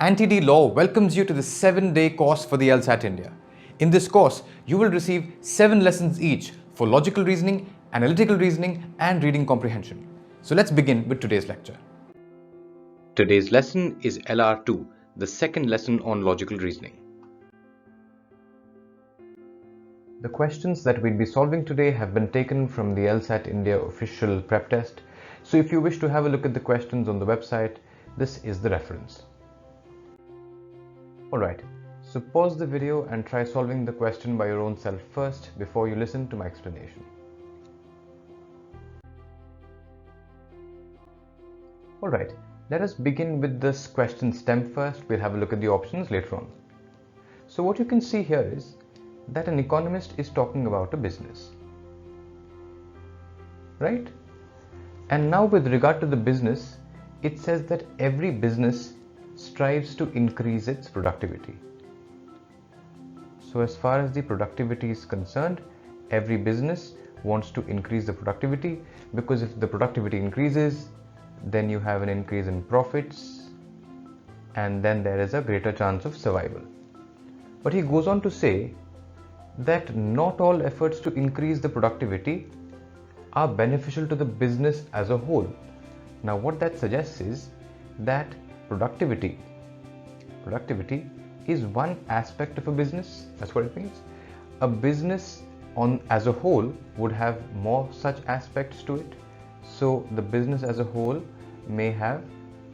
Anti-D Law welcomes you to the 7-day course for the LSAT-India. In this course, you will receive 7 lessons each for logical reasoning, analytical reasoning, and reading comprehension. So let's begin with today's lecture. Today's lesson is LR2, the second lesson on logical reasoning. The questions that we'll be solving today have been taken from the LSAT-India official prep test. So if you wish to have a look at the questions on the website, this is the reference. Alright, so pause the video and try solving the question by your own self first before you listen to my explanation. Alright, let us begin with this question stem first. We'll have a look at the options later on. So what you can see here is that an economist is talking about a business, right? And now with regard to the business, it says that every business strives to increase its productivity. So as far as the productivity is concerned, every business wants to increase the productivity, because if the productivity increases, then you have an increase in profits and then there is a greater chance of survival. But he goes on to say that not all efforts to increase the productivity are beneficial to the business as a whole. Now what that suggests is that productivity is one aspect of a business. That's what it means. A business as a whole would have more such aspects to it. So the business as a whole may have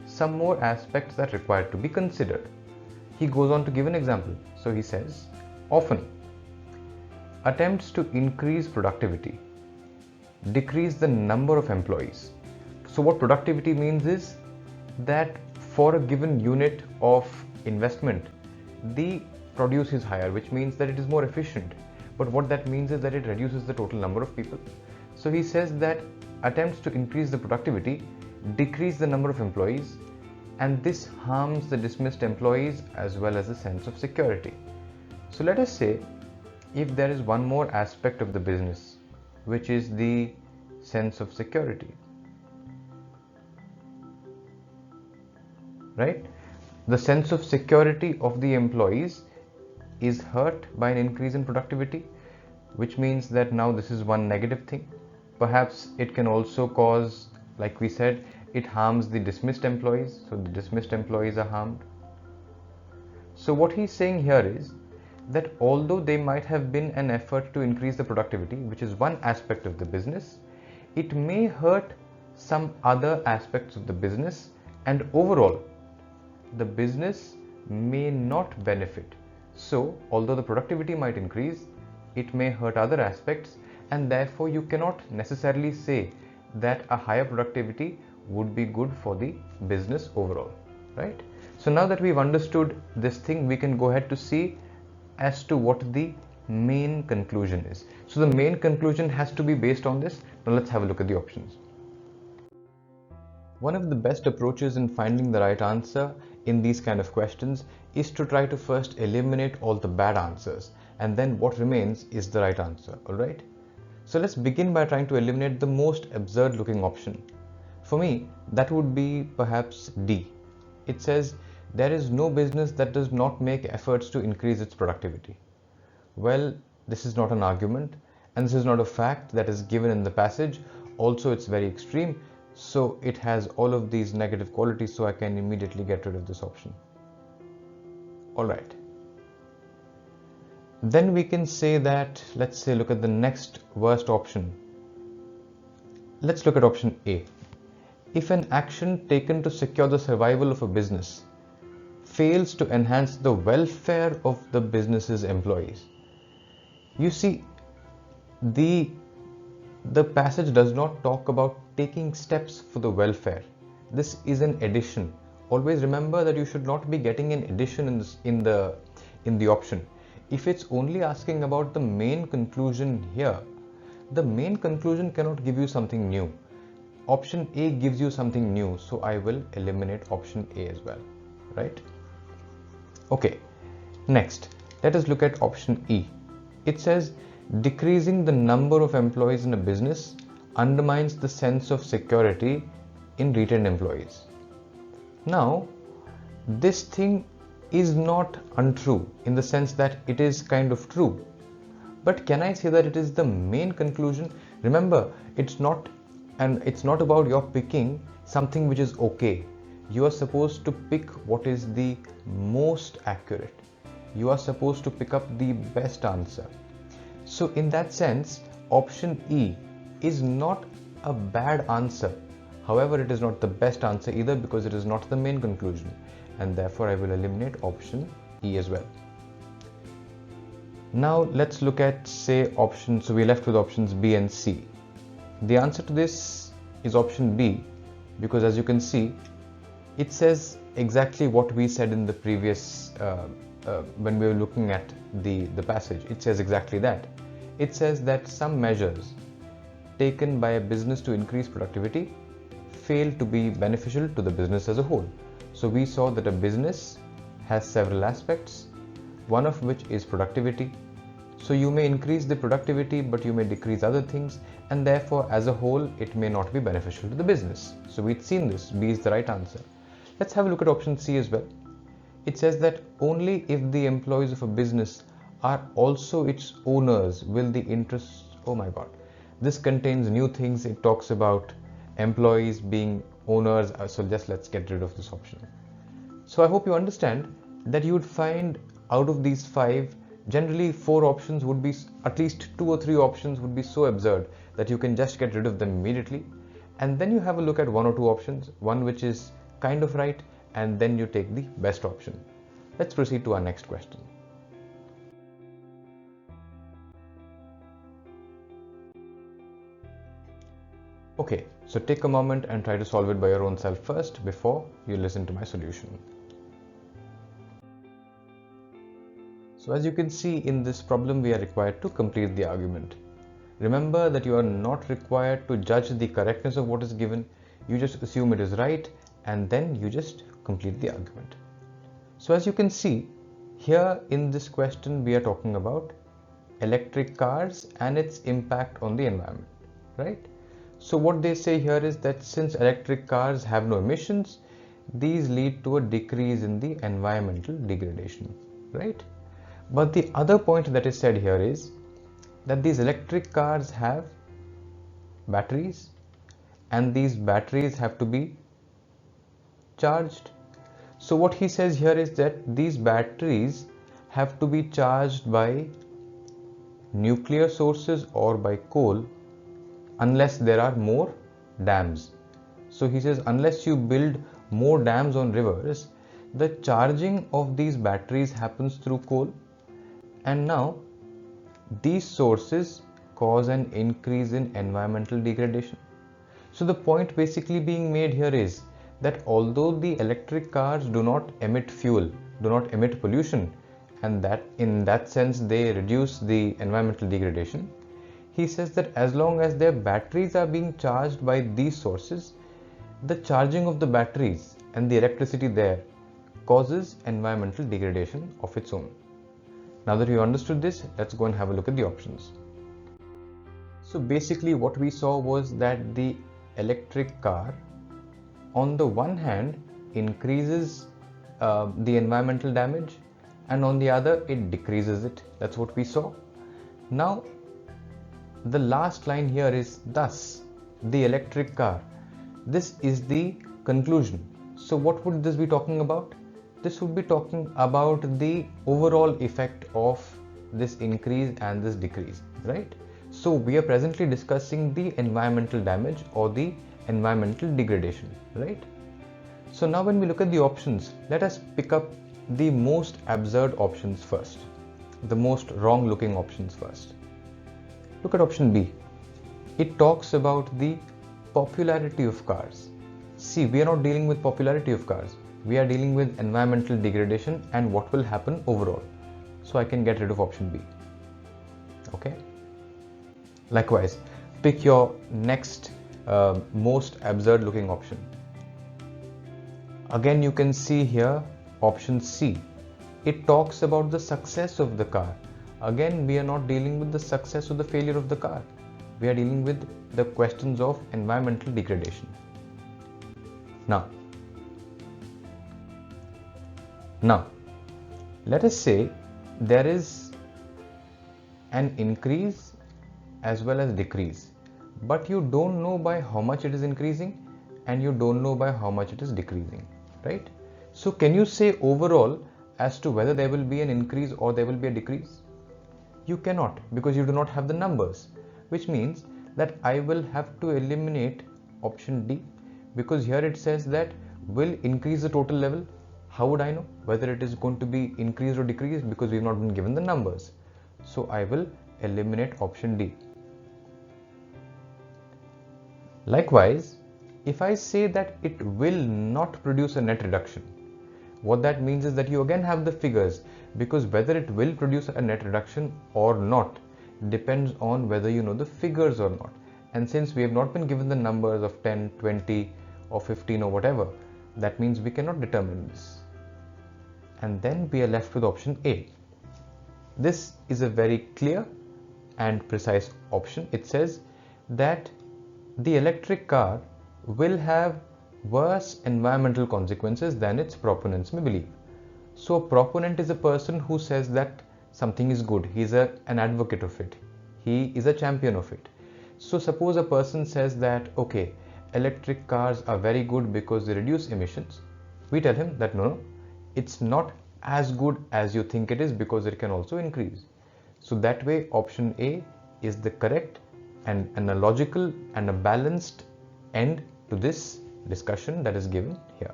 some more aspects that require to be considered. He goes on to give an example. So he says, often attempts to increase productivity decrease the number of employees. So what productivity means is that for a given unit of investment, the produce is higher, which means that it is more efficient. But what that means is that it reduces the total number of people. So he says that attempts to increase the productivity decrease the number of employees, and this harms the dismissed employees as well as the sense of security. So let us say if there is one more aspect of the business, which is the sense of security, right? The sense of security of the employees is hurt by an increase in productivity, which means that now this is one negative thing. Perhaps it can also cause, like we said, it harms the dismissed employees, so the dismissed employees are harmed. So what he's saying here is that although there might have been an effort to increase the productivity, which is one aspect of the business, it may hurt some other aspects of the business, and overall the business may not benefit. So although the productivity might increase, it may hurt other aspects, and therefore you cannot necessarily say that a higher productivity would be good for the business overall, right? So now that we've understood this thing, we can go ahead to see as to what the main conclusion is. So the main conclusion has to be based on this. Now let's have a look at the options. One of the best approaches in finding the right answer in these kind of questions is to try to first eliminate all the bad answers, and then what remains is the right answer. Alright, so let's begin by trying to eliminate the most absurd looking option. For me, that would be perhaps D. It says there is no business that does not make efforts to increase its productivity. Well, this is not an argument, and this is not a fact that is given in the passage. Also, it's very extreme. So it has all of these negative qualities, so I can immediately get rid of this option. Alright. Then we can say that, let's say, look at the next worst option. Let's look at option A. If an action taken to secure the survival of a business fails to enhance the welfare of the business's employees. You see, the passage does not talk about taking steps for the welfare. This is an addition. Always remember that you should not be getting an addition in the option. If it's only asking about the main conclusion here, the main conclusion cannot give you something new. Option A gives you something new, so I will eliminate option A as well, right? Okay, next let us look at option E. It says decreasing the number of employees in a business undermines the sense of security in retained employees. Now, this thing is not untrue in the sense that it is kind of true. But can I say that it is the main conclusion? Remember, it's not about your picking something which is okay. You are supposed to pick what is the most accurate. You are supposed to pick up the best answer. So in that sense, option E is not a bad answer. However, it is not the best answer either because it is not the main conclusion, and therefore I will eliminate option E as well. Now let's look at, say, options. So we're left with options B and C. The answer to this is option B, because as you can see, it says exactly what we said in the previous when we were looking at the passage. It says exactly that. It says that some measures taken by a business to increase productivity fail to be beneficial to the business as a whole. So we saw that a business has several aspects, one of which is productivity. So you may increase the productivity, but you may decrease other things, and therefore as a whole it may not be beneficial to the business. So we've seen this. B is the right answer. Let's have a look at option C as well. It says that only if the employees of a business are also its owners will the interests, oh my god, this contains new things. It talks about employees being owners, so just let's get rid of this option. So I hope you understand that you would find out of these 5, generally 4 options would be, at least 2 or 3 options would be so absurd that you can just get rid of them immediately, and then you have a look at 1 or 2 options, one which is kind of right, and then you take the best option. Let's proceed to our next question. Okay, so take a moment and try to solve it by your own self first before you listen to my solution. So as you can see in this problem, we are required to complete the argument. Remember that you are not required to judge the correctness of what is given. You just assume it is right and then you just complete the argument. So as you can see here in this question, we are talking about electric cars and its impact on the environment, right? So what they say here is that since electric cars have no emissions, these lead to a decrease in the environmental degradation, right? But the other point that is said here is that these electric cars have batteries and these batteries have to be charged. So what he says here is that these batteries have to be charged by nuclear sources or by coal unless there are more dams. So he says unless you build more dams on rivers, the charging of these batteries happens through coal, and now these sources cause an increase in environmental degradation. So the point basically being made here is that although the electric cars do not emit fuel, do not emit pollution, and that in that sense they reduce the environmental degradation, he says that as long as their batteries are being charged by these sources, the charging of the batteries and the electricity there causes environmental degradation of its own. Now that you understood this, let's go and have a look at the options. So basically what we saw was that the electric car on the one hand increases the environmental damage and on the other it decreases it. That's what we saw. Now the last line here is thus the electric car. This is the conclusion. So what would this be talking about? This would be talking about the overall effect of this increase and this decrease, right? So we are presently discussing the environmental damage or the environmental degradation, right? So now when we look at the options, let us pick up the most absurd options first, the most wrong looking options first. Look at option B. It talks about the popularity of cars. See, we are not dealing with popularity of cars. We are dealing with environmental degradation and what will happen overall. So I can get rid of option B. Okay. Likewise, pick your next most absurd looking option. Again, you can see here option C. It talks about the success of the car. Again, we are not dealing with the success or the failure of the car. We are dealing with the questions of environmental degradation. Now, Now, let us say there is an increase as well as decrease, but you don't know by how much it is increasing and you don't know by how much it is decreasing, right? So can you say overall as to whether there will be an increase or there will be a decrease? You cannot, because you do not have the numbers, which means that I will have to eliminate option D, because here it says that will increase the total level. How would I know whether it is going to be increased or decreased, because we have not been given the numbers? So I will eliminate option D. Likewise, if I say that it will not produce a net reduction, what that means is that you again have the figures, because whether it will produce a net reduction or not depends on whether you know the figures or not. And since we have not been given the numbers of 10, 20 or 15 or whatever, that means we cannot determine this. And then we are left with option A. This is a very clear and precise option. It says that the electric car will have worse environmental consequences than its proponents may believe. So a proponent is a person who says that something is good. He is an advocate of it. He is a champion of it. So suppose a person says that, okay, electric cars are very good because they reduce emissions. We tell him that no, it's not as good as you think it is, because it can also increase. So that way option A is the correct and a logical and a balanced end to this discussion that is given here.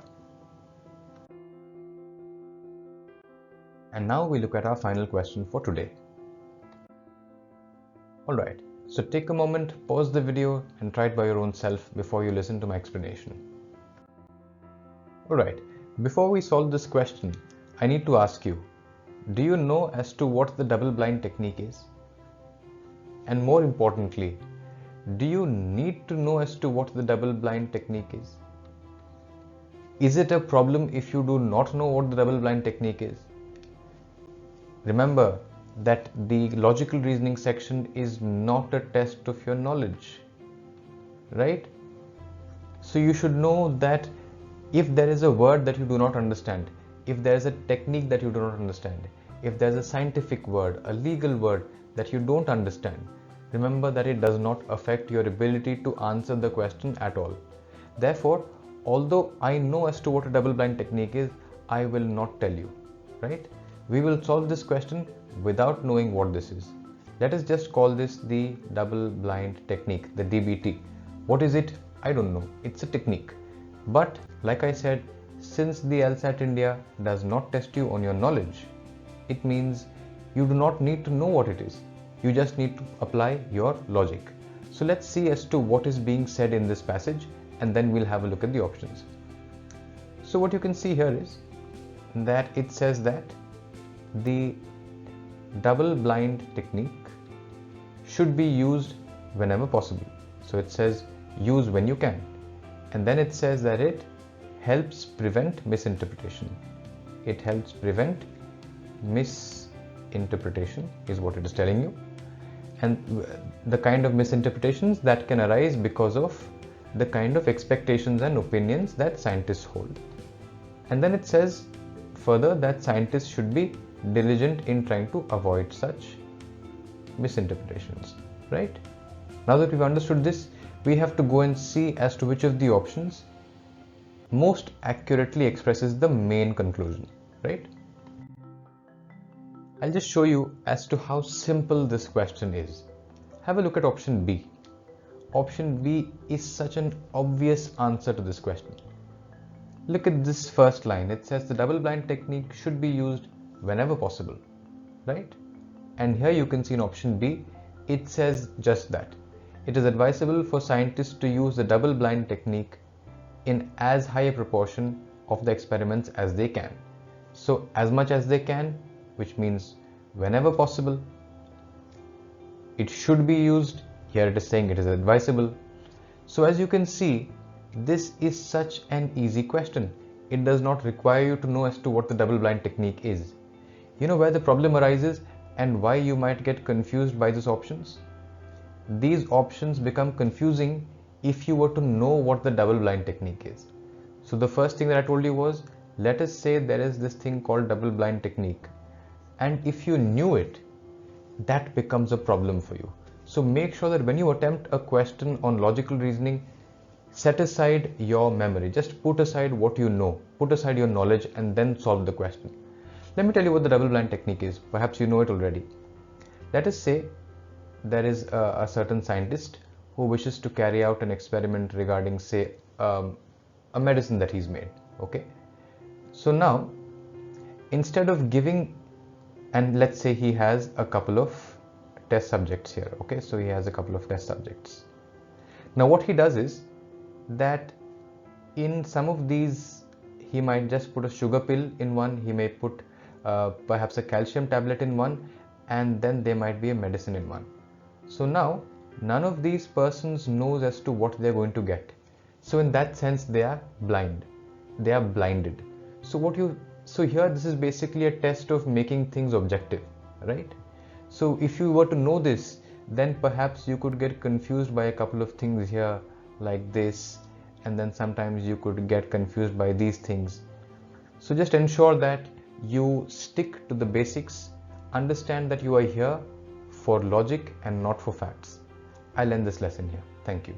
And now we look at our final question for today. Alright, so take a moment, pause the video and try it by your own self before you listen to my explanation. Alright, before we solve this question, I need to ask you, do you know as to what the double blind technique is? And more importantly, do you need to know as to what the double blind technique is? Is it a problem if you do not know what the double blind technique is? Remember that the logical reasoning section is not a test of your knowledge, right? So you should know that if there is a word that you do not understand, if there is a technique that you do not understand, if there is a scientific word, a legal word that you don't understand, remember that it does not affect your ability to answer the question at all. Therefore, although I know as to what a double blind technique is, I will not tell you, right? We will solve this question without knowing what this is. Let us just call this the double blind technique, the DBT. What is it? I don't know. It's a technique. But like I said, since the LSAT India does not test you on your knowledge, it means you do not need to know what it is. You just need to apply your logic. So let's see as to what is being said in this passage, and then we'll have a look at the options. So what you can see here is that it says that the double blind technique should be used whenever possible. So it says use when you can. And then it says that it helps prevent misinterpretation. It helps prevent misinterpretation is what it is telling you. And the kind of misinterpretations that can arise because of the kind of expectations and opinions that scientists hold. And then it says further that scientists should be diligent in trying to avoid such misinterpretations, right? Now that we've understood this, we have to go and see as to which of the options most accurately expresses the main conclusion, right? I'll just show you as to how simple this question is. Have a look at option B. Option B is such an obvious answer to this question. Look at this first line. It says the double blind technique should be used whenever possible, right? And here you can see in option B, it says just that. It is advisable for scientists to use the double blind technique in as high a proportion of the experiments as they can. So as much as they can, which means whenever possible. It should be used. Here it is saying it is advisable. So as you can see, this is such an easy question. It does not require you to know as to what the double blind technique is. You know where the problem arises and why you might get confused by these options? These options become confusing if you were to know what the double blind technique is. So the first thing that I told you was Let us say there is this thing called double blind technique, and if you knew it, that becomes a problem for you. So make sure that when you attempt a question on logical reasoning, set aside your memory. Just put aside what you know, put aside your knowledge, and then solve the question. Let me tell you what the double blind technique is. Perhaps you know it already. Let us say there is a certain scientist who wishes to carry out an experiment regarding, say, a medicine that he's made. Okay. So now, instead of giving, and let's say he has a couple of test subjects here. Okay. So he has a couple of test subjects. Now what he does is that in some of these, he might just put a sugar pill in one, he may put perhaps a calcium tablet in one, and then there might be a medicine in one. So now none of these persons knows as to what they're going to get. So in that sense, they are blind, they are blinded. So here this is basically a test of making things objective, right? So if you were to know this, then perhaps you could get confused by a couple of things here like this, and then sometimes you could get confused by these things. So just ensure that you stick to the basics, understand that you are here for logic and not for facts. I'll end this lesson here. Thank you.